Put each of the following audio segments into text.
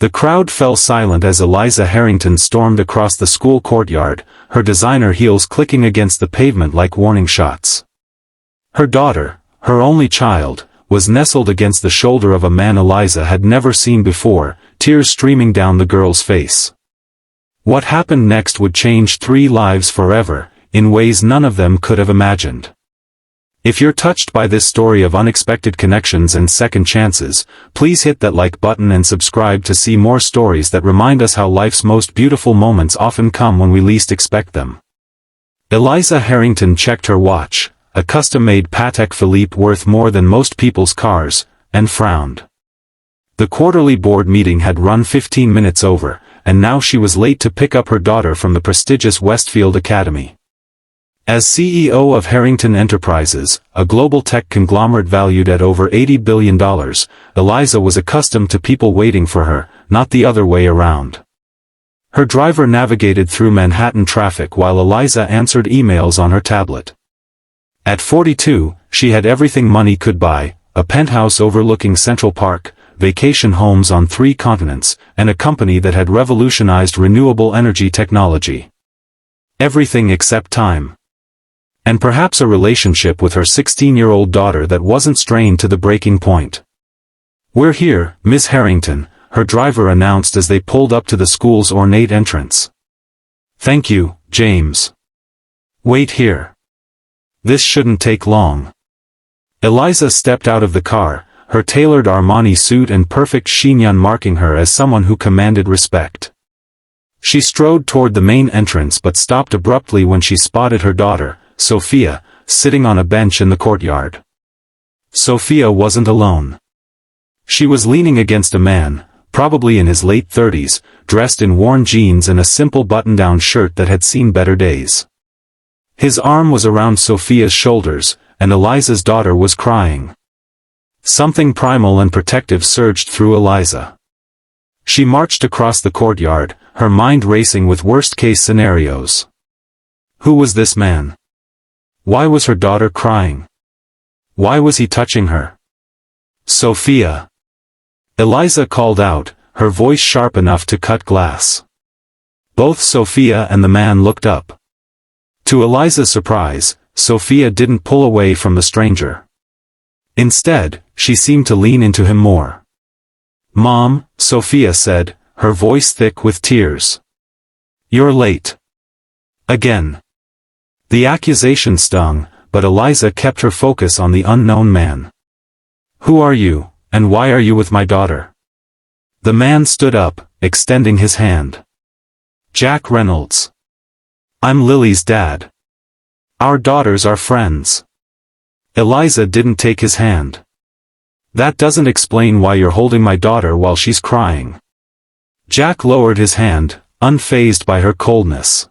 The crowd fell silent as Eliza Harrington stormed across the school courtyard, her designer heels clicking against the pavement like warning shots. Her daughter, her only child, was nestled against the shoulder of a man Eliza had never seen before, tears streaming down the girl's face. What happened next would change 3 lives forever, in ways none of them could have imagined. If you're touched by this story of unexpected connections and second chances, please hit that like button and subscribe to see more stories that remind us how life's most beautiful moments often come when we least expect them. Eliza Harrington checked her watch, a custom-made Patek Philippe worth more than most people's cars, and frowned. The quarterly board meeting had run 15 minutes over, and now she was late to pick up her daughter from the prestigious Westfield Academy. As CEO of Harrington Enterprises, a global tech conglomerate valued at over $80 billion, Eliza was accustomed to people waiting for her, not the other way around. Her driver navigated through Manhattan traffic while Eliza answered emails on her tablet. At 42, she had everything money could buy, a penthouse overlooking Central Park, vacation homes on 3 continents, and a company that had revolutionized renewable energy technology. Everything except time. And perhaps a relationship with her 16-year-old daughter that wasn't strained to the breaking point. "We're here, Miss Harrington," her driver announced as they pulled up to the school's ornate entrance. "Thank you, James. Wait here. This shouldn't take long." Eliza stepped out of the car, her tailored Armani suit and perfect chignon marking her as someone who commanded respect. She strode toward the main entrance but stopped abruptly when she spotted her daughter, Sophia, sitting on a bench in the courtyard. Sophia wasn't alone. She was leaning against a man, probably in his late 30s, dressed in worn jeans and a simple button-down shirt that had seen better days. His arm was around Sophia's shoulders, and Eliza's daughter was crying. Something primal and protective surged through Eliza. She marched across the courtyard, her mind racing with worst-case scenarios. Who was this man? Why was her daughter crying? Why was he touching her? "Sophia!" Eliza called out, her voice sharp enough to cut glass. Both Sophia and the man looked up. To Eliza's surprise, Sophia didn't pull away from the stranger. Instead, she seemed to lean into him more. "Mom," Sophia said, her voice thick with tears. "You're late. Again." The accusation stung, but Eliza kept her focus on the unknown man. "Who are you, and why are you with my daughter?" The man stood up, extending his hand. "Jack Reynolds. I'm Lily's dad. Our daughters are friends." Eliza didn't take his hand. "That doesn't explain why you're holding my daughter while she's crying." Jack lowered his hand, unfazed by her coldness.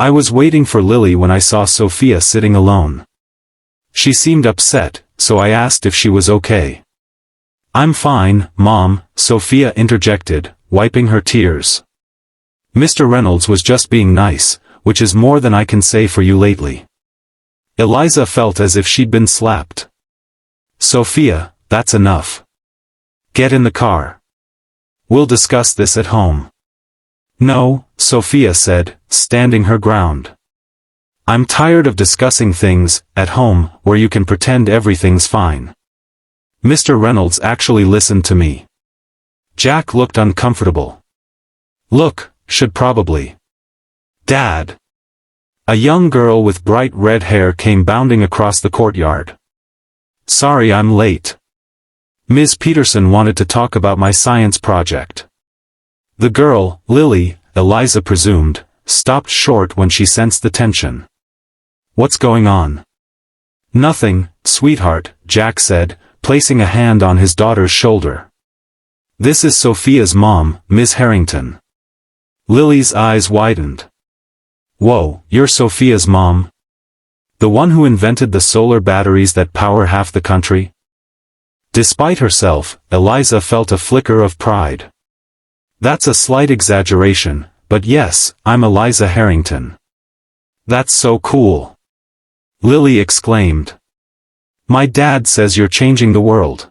"I was waiting for Lily when I saw Sophia sitting alone. She seemed upset, so I asked if she was okay." "I'm fine, Mom," Sophia interjected, wiping her tears. "Mr. Reynolds was just being nice, which is more than I can say for you lately." Eliza felt as if she'd been slapped. "Sophia, that's enough. Get in the car. We'll discuss this at home." "No," Sophia said, standing her ground. "I'm tired of discussing things, at home, where you can pretend everything's fine. Mr. Reynolds actually listened to me." Jack looked uncomfortable. "Look, should probably." "Dad." A young girl with bright red hair came bounding across the courtyard. "Sorry I'm late. Ms. Peterson wanted to talk about my science project." The girl, Lily, Eliza presumed, stopped short when she sensed the tension. "What's going on?" "Nothing, sweetheart," Jack said, placing a hand on his daughter's shoulder. "This is Sophia's mom, Miss Harrington." Lily's eyes widened. "Whoa, you're Sophia's mom? The one who invented the solar batteries that power half the country?" Despite herself, Eliza felt a flicker of pride. "That's a slight exaggeration, but yes, I'm Eliza Harrington." "That's so cool!" Lily exclaimed. "My dad says you're changing the world."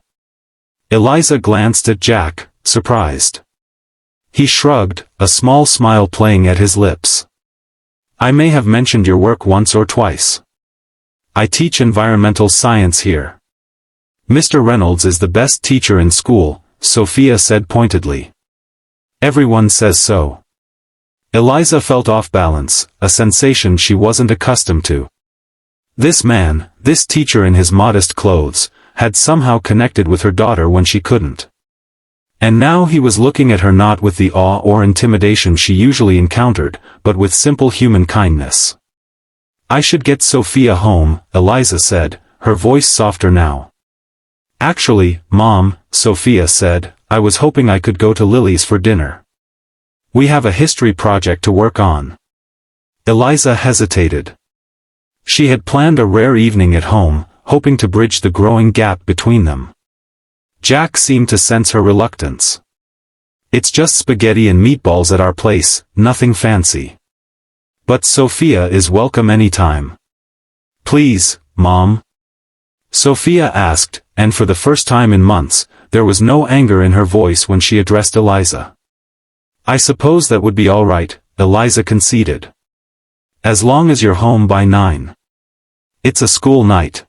Eliza glanced at Jack, surprised. He shrugged, a small smile playing at his lips. I may have mentioned your work once or twice. I teach environmental science here. Mr. Reynolds is the best teacher in school, Sophia said pointedly. Everyone says so. Eliza felt off balance, a sensation she wasn't accustomed to. This man, this teacher in his modest clothes, had somehow connected with her daughter when she couldn't. And now he was looking at her not with the awe or intimidation she usually encountered, but with simple human kindness. I should get Sophia home, Eliza said, her voice softer now. Actually, Mom, Sophia said, I was hoping I could go to Lily's for dinner. We have a history project to work on. Eliza hesitated. She had planned a rare evening at home, hoping to bridge the growing gap between them. Jack seemed to sense her reluctance. It's just spaghetti and meatballs at our place, nothing fancy. But Sophia is welcome anytime. Please, Mom? Sophia asked, and for the first time in months, there was no anger in her voice when she addressed Eliza. I suppose that would be all right, Eliza conceded. As long as you're home by 9. It's a school night.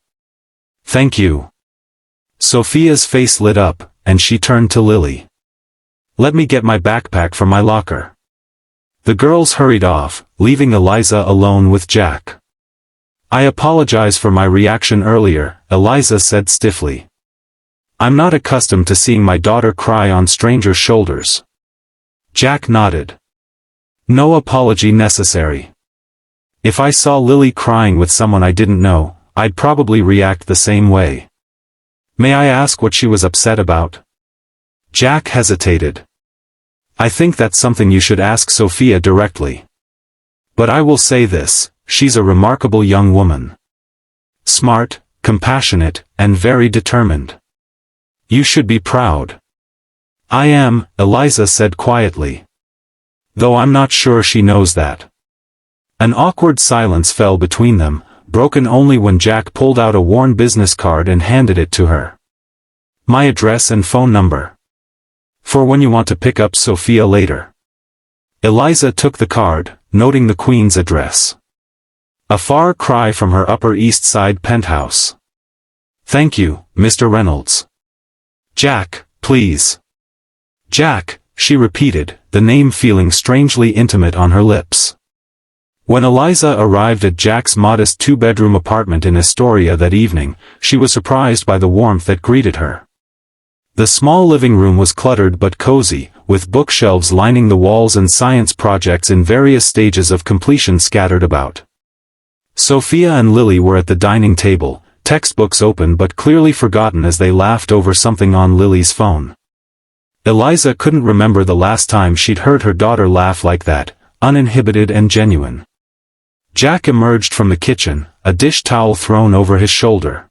Thank you. Sophia's face lit up, and she turned to Lily. Let me get my backpack from my locker. The girls hurried off, leaving Eliza alone with Jack. I apologize for my reaction earlier, Eliza said stiffly. I'm not accustomed to seeing my daughter cry on strangers' shoulders. Jack nodded. No apology necessary. If I saw Lily crying with someone I didn't know, I'd probably react the same way. May I ask what she was upset about? Jack hesitated. I think that's something you should ask Sophia directly. But I will say this, she's a remarkable young woman. Smart, compassionate, and very determined. You should be proud. I am, Eliza said quietly. Though I'm not sure she knows that. An awkward silence fell between them, broken only when Jack pulled out a worn business card and handed it to her. My address and phone number. For when you want to pick up Sophia later. Eliza took the card, noting the Queen's address. A far cry from her Upper East Side penthouse. Thank you, Mr. Reynolds. Jack, please. Jack, she repeated, the name feeling strangely intimate on her lips. When Eliza arrived at Jack's modest two-bedroom apartment in Astoria that evening, she was surprised by the warmth that greeted her. The small living room was cluttered but cozy, with bookshelves lining the walls and science projects in various stages of completion scattered about. Sophia and Lily were at the dining table, textbooks open but clearly forgotten as they laughed over something on Lily's phone. Eliza couldn't remember the last time she'd heard her daughter laugh like that, uninhibited and genuine. Jack emerged from the kitchen, a dish towel thrown over his shoulder.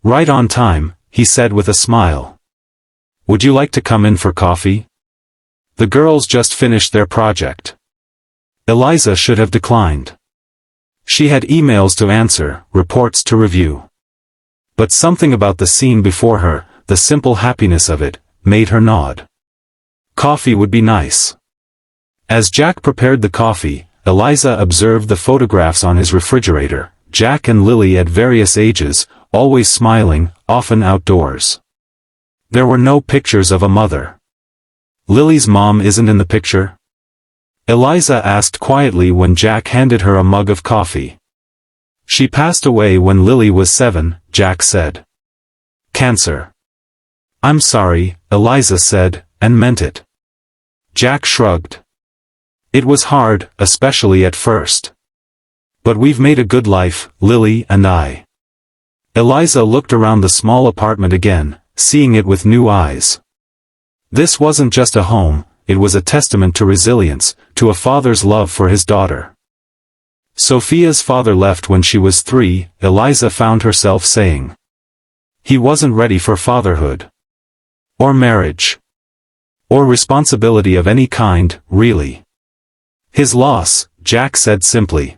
Right on time, he said with a smile. Would you like to come in for coffee? The girls just finished their project. Eliza should have declined. She had emails to answer, reports to review. But something about the scene before her, the simple happiness of it, made her nod. Coffee would be nice. As Jack prepared the coffee, Eliza observed the photographs on his refrigerator, Jack and Lily at various ages, always smiling, often outdoors. There were no pictures of a mother. Lily's mom isn't in the picture? Eliza asked quietly when Jack handed her a mug of coffee. She passed away when Lily was 7, Jack said. Cancer. I'm sorry, Eliza said, and meant it. Jack shrugged. It was hard, especially at first. But we've made a good life, Lily and I. Eliza looked around the small apartment again, seeing it with new eyes. This wasn't just a home, it was a testament to resilience, to a father's love for his daughter. Sophia's father left when she was 3, Eliza found herself saying. He wasn't ready for fatherhood. Or marriage. Or responsibility of any kind, really. His loss, Jack said simply.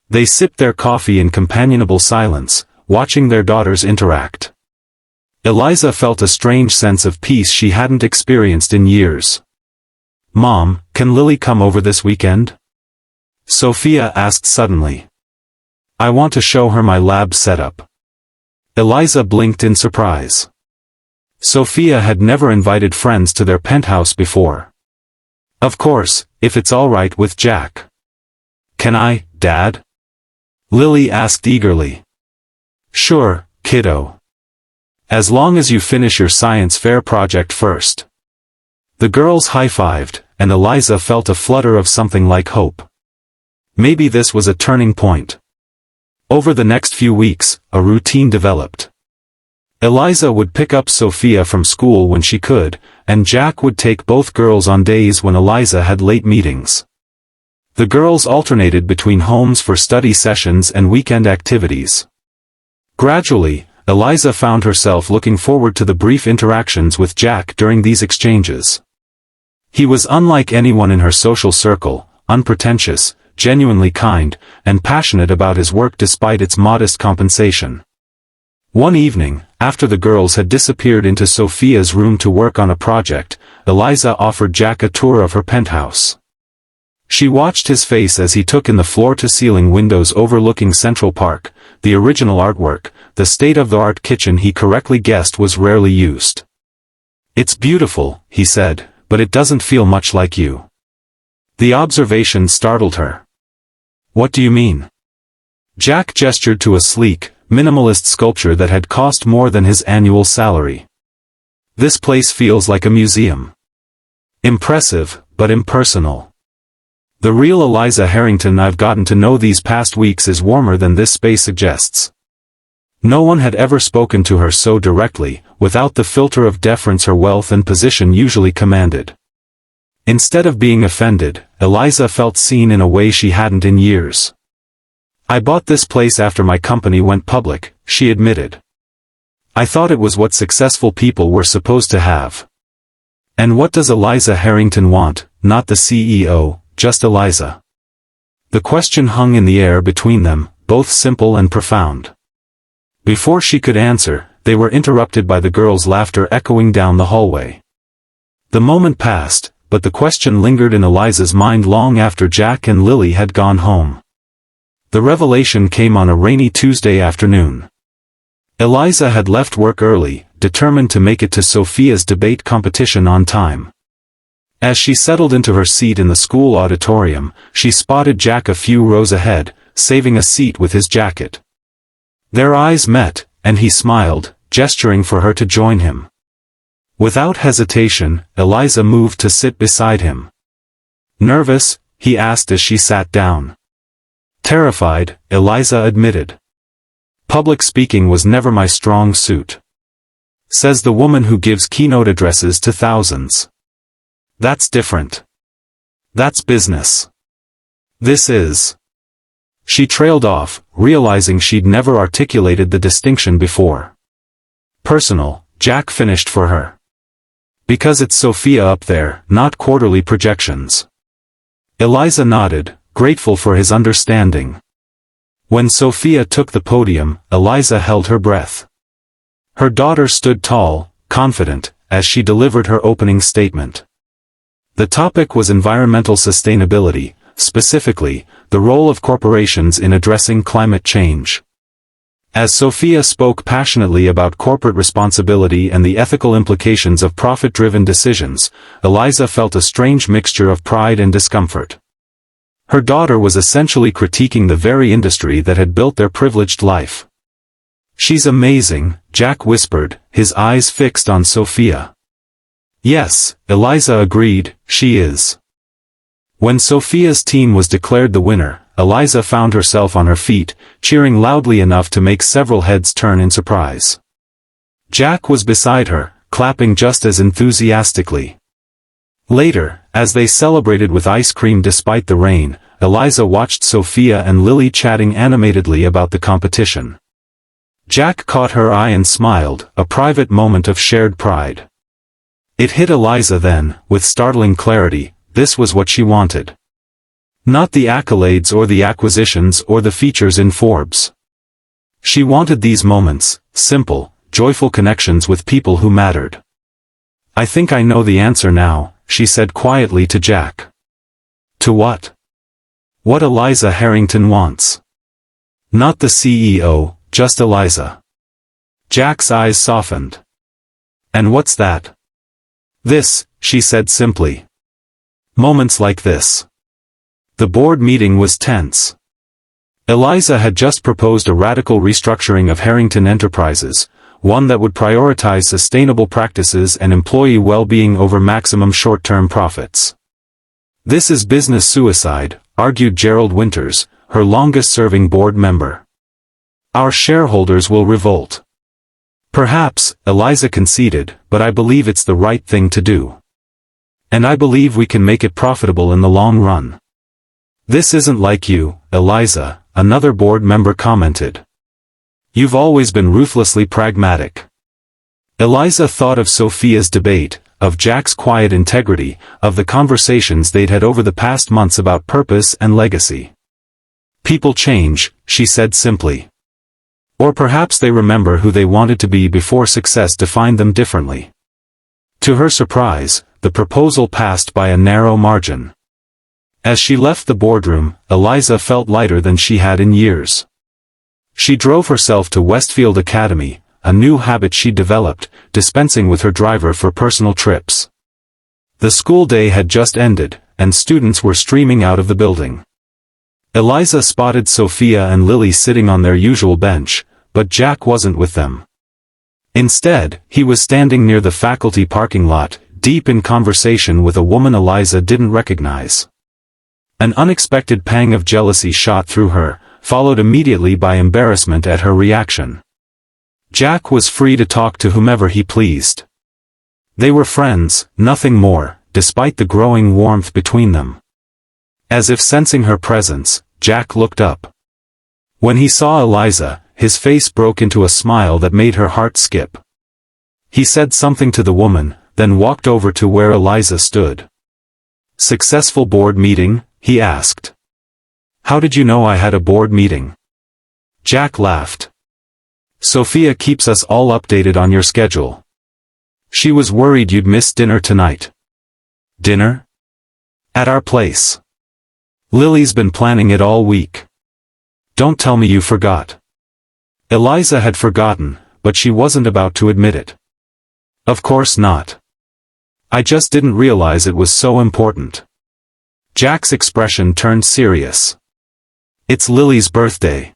They sipped their coffee in companionable silence, watching their daughters interact. Eliza felt a strange sense of peace she hadn't experienced in years. "Mom, can Lily come over this weekend?" Sophia asked suddenly. "I want to show her my lab setup." Eliza blinked in surprise. Sophia had never invited friends to their penthouse before. "Of course, if it's all right with Jack." "Can I, Dad?" Lily asked eagerly. "Sure, kiddo. As long as you finish your science fair project first." The girls high-fived, and Eliza felt a flutter of something like hope. Maybe this was a turning point. Over the next few weeks, a routine developed. Eliza would pick up Sophia from school when she could, and Jack would take both girls on days when Eliza had late meetings. The girls alternated between homes for study sessions and weekend activities. Gradually, Eliza found herself looking forward to the brief interactions with Jack during these exchanges. He was unlike anyone in her social circle, unpretentious, genuinely kind, and passionate about his work despite its modest compensation. One evening, after the girls had disappeared into Sophia's room to work on a project, Eliza offered Jack a tour of her penthouse. She watched his face as he took in the floor-to-ceiling windows overlooking Central Park, the original artwork, the state-of-the-art kitchen he correctly guessed was rarely used. "It's beautiful," he said, "but it doesn't feel much like you." The observation startled her. "What do you mean?" Jack gestured to a sleek, minimalist sculpture that had cost more than his annual salary. "This place feels like a museum. Impressive, but impersonal. The real Eliza Harrington I've gotten to know these past weeks is warmer than this space suggests." No one had ever spoken to her so directly, without the filter of deference her wealth and position usually commanded. Instead of being offended, Eliza felt seen in a way she hadn't in years. "I bought this place after my company went public," she admitted. "I thought it was what successful people were supposed to have." And what does Eliza Harrington want? Not the CEO, just Eliza. The question hung in the air between them, both simple and profound. Before she could answer, they were interrupted by the girls' laughter echoing down the hallway. The moment passed, but the question lingered in Eliza's mind long after Jack and Lily had gone home. The revelation came on a rainy Tuesday afternoon. Eliza had left work early, determined to make it to Sophia's debate competition on time. As she settled into her seat in the school auditorium, she spotted Jack a few rows ahead, saving a seat with his jacket. Their eyes met, and he smiled, gesturing for her to join him. Without hesitation, Eliza moved to sit beside him. "Nervous?" he asked as she sat down. "Terrified," Eliza admitted. "Public speaking was never my strong suit," says the woman who gives keynote addresses to thousands. "That's different. That's business. This is." She trailed off, realizing she'd never articulated the distinction before. "Personal," Jack finished for her. "Because it's Sophia up there, not quarterly projections." Eliza nodded, grateful for his understanding. When Sophia took the podium, Eliza held her breath. Her daughter stood tall, confident, as she delivered her opening statement. The topic was environmental sustainability, specifically, the role of corporations in addressing climate change. As Sophia spoke passionately about corporate responsibility and the ethical implications of profit-driven decisions, Eliza felt a strange mixture of pride and discomfort. Her daughter was essentially critiquing the very industry that had built their privileged life. "She's amazing," Jack whispered, his eyes fixed on Sophia. "Yes," Eliza agreed, "she is." When Sophia's team was declared the winner, Eliza found herself on her feet, cheering loudly enough to make several heads turn in surprise. Jack was beside her, clapping just as enthusiastically. Later, as they celebrated with ice cream despite the rain, Eliza watched Sophia and Lily chatting animatedly about the competition. Jack caught her eye and smiled, a private moment of shared pride. It hit Eliza then, with startling clarity, this was what she wanted. Not the accolades or the acquisitions or the features in Forbes. She wanted these moments, simple, joyful connections with people who mattered. "I think I know the answer now," she said quietly to Jack. To what? What Eliza Harrington wants. Not the CEO, just Eliza. Jack's eyes softened. And what's that? This, she said simply. Moments like this. The board meeting was tense. Eliza had just proposed a radical restructuring of Harrington Enterprises, one that would prioritize sustainable practices and employee well-being over maximum short-term profits. This is business suicide, argued Gerald Winters, her longest-serving board member. Our shareholders will revolt. Perhaps, Eliza conceded, but I believe it's the right thing to do. And I believe we can make it profitable in the long run. This isn't like you, Eliza, another board member commented. You've always been ruthlessly pragmatic. Eliza thought of Sophia's debate, of Jack's quiet integrity, of the conversations they'd had over the past months about purpose and legacy. People change, she said simply. Or perhaps they remember who they wanted to be before success defined them differently. To her surprise, the proposal passed by a narrow margin. As she left the boardroom, Eliza felt lighter than she had in years. She drove herself to Westfield Academy, a new habit she developed, dispensing with her driver for personal trips. The school day had just ended, and students were streaming out of the building. Eliza spotted Sophia and Lily sitting on their usual bench, but Jack wasn't with them. Instead, he was standing near the faculty parking lot, deep in conversation with a woman Eliza didn't recognize. An unexpected pang of jealousy shot through her, followed immediately by embarrassment at her reaction. Jack was free to talk to whomever he pleased. They were friends, nothing more, despite the growing warmth between them. As if sensing her presence, Jack looked up. When he saw Eliza, his face broke into a smile that made her heart skip. He said something to the woman, then walked over to where Eliza stood. Successful board meeting? He asked. How did you know I had a board meeting? Jack laughed. Sophia keeps us all updated on your schedule. She was worried you'd miss dinner tonight. Dinner? At our place. Lily's been planning it all week. Don't tell me you forgot. Eliza had forgotten, but she wasn't about to admit it. Of course not. I just didn't realize it was so important. Jack's expression turned serious. It's Lily's birthday.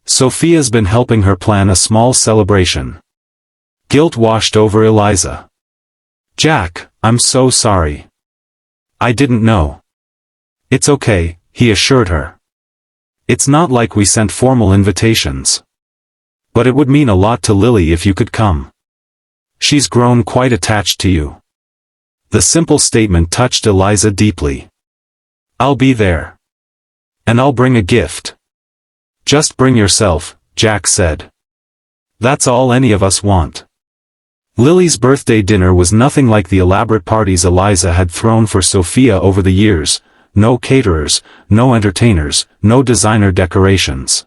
Sophia's been helping her plan a small celebration. Guilt washed over Eliza. Jack, I'm so sorry. I didn't know. It's okay, he assured her. It's not like we sent formal invitations. But it would mean a lot to Lily if you could come. She's grown quite attached to you. The simple statement touched Eliza deeply. I'll be there. And I'll bring a gift. Just bring yourself, Jack said. That's all any of us want. Lily's birthday dinner was nothing like the elaborate parties Eliza had thrown for Sophia over the years. No caterers, no entertainers, no designer decorations.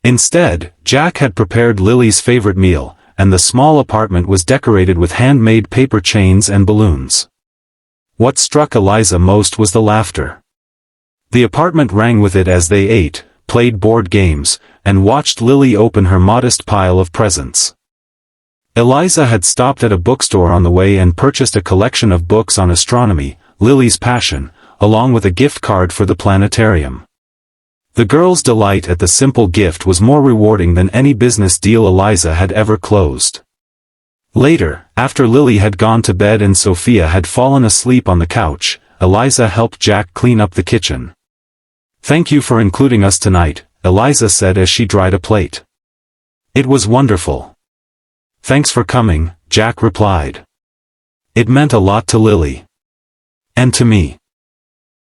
Instead, Jack had prepared Lily's favorite meal, and the small apartment was decorated with handmade paper chains and balloons. What struck Eliza most was the laughter. The apartment rang with it as they ate, played board games, and watched Lily open her modest pile of presents. Eliza had stopped at a bookstore on the way and purchased a collection of books on astronomy, Lily's passion, along with a gift card for the planetarium. The girl's delight at the simple gift was more rewarding than any business deal Eliza had ever closed. Later, after Lily had gone to bed and Sophia had fallen asleep on the couch, Eliza helped Jack clean up the kitchen. Thank you for including us tonight, Eliza said as she dried a plate. It was wonderful. Thanks for coming, Jack replied. It meant a lot to Lily. And to me.